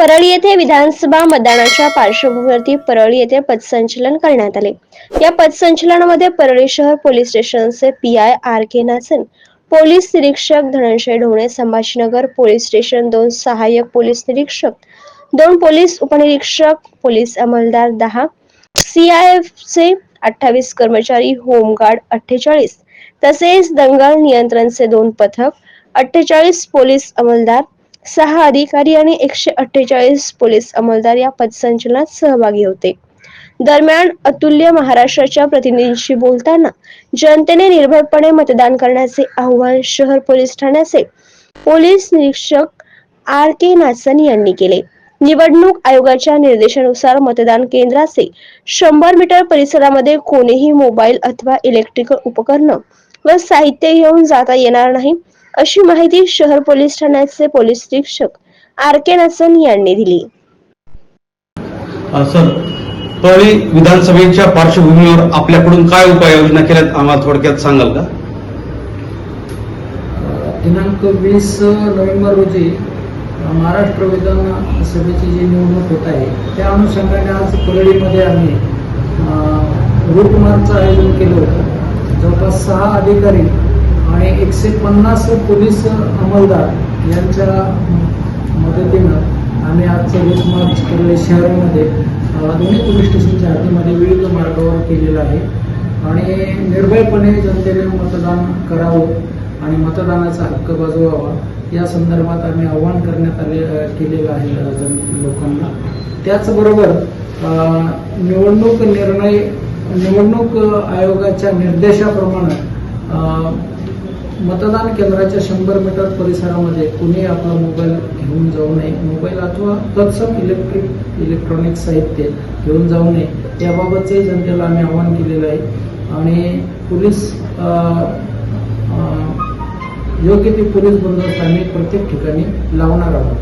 परळी येथे विधानसभा मतदानाच्या पार्श्वभूमीवरती परळी येथे पथसंचलन करण्यात आले। या पथसंचलनामध्ये परळी शहर पोलीस स्टेशनचे पीआय आर के नासन, पोलीस निरीक्षक धनंजय ढोणे, संभाजीनगर पोलीस स्टेशन 2 सहाय्यक पोलीस निरीक्षक, 2 पोलीस उपनिरीक्षक, पोलीस अंमलदार 10, सीआयएफचे 28 कर्मचारी, होमगार्ड 48, तसेच दंगल नियंत्रणचे 2 पथक, 48 पोलीस अंमलदार, 6 अधिकारी आणि 148 पोलीस अंमलदार या पथसंचलनात सहभागी होते। दरम्यान अतुल्य महाराष्ट्राच्या प्रतिनिधींशी बोलताना जनतेने निर्भयपणे मतदान करण्याचे आवाहन शहर पोलीस ठाण्याचे पोलीस निरीक्षक आर के नासन यांनी केले। निवडणूक आयोगाच्या निर्देशानुसार मतदान केंद्राचे 100 मीटर परिसरामध्ये कोणीही मोबाईल अथवा इलेक्ट्रिकल उपकरण व साहित्य घेऊन जाता येणार नाही, अशी माहिती शहर पोलीस ठाण्याचे पोलीस निरीक्षक आर के नासन यांनी दिली। सर, परळी विधानसभेच्या पार्श्वभूमीवर आपल्याकडून काय उपाययोजना केल्यात आम्हाला थोडक्यात सांगाल का? दिनांक 20 नोव्हेंबर रोजी महाराष्ट्र विधानसभेची जी निवडणूक होत आहे त्या अनुषंगाने आज परळीमध्ये आम्ही रूटमार्चचं आयोजन केलं होतं। जवळपास 6 अधिकारी आणि 150 पोलीस अंमलदार यांच्या मदतीनं आम्ही आजचं रूटमार्च परळी शहरामध्ये दोन्ही पोलीस स्टेशनच्या हद्दीमध्ये विविध मार्गावर केलेलं आहे आणि निर्भयपणे जनतेने मतदान करावं आणि मतदानाचा हक्क बजावावा या संदर्भात आम्ही आवाहन करण्यात केलेलं आहे लोकांना। त्याचबरोबर निवडणूक आयोगाच्या निर्देशाप्रमाणे मतदान केंद्राच्या 100 मीटर परिसरामध्ये कुणी आपला मोबाईल घेऊन जाऊ नये, मोबाईल अथवा तत्सम इलेक्ट्रॉनिक साहित्य घेऊन जाऊ नये याबाबतचे जनतेला आम्ही आवाहन केलेलं आहे आणि पोलीस योग्य ते पोलीस बंदोबस्त आम्ही प्रत्येक ठिकाणी लावणार आहोत।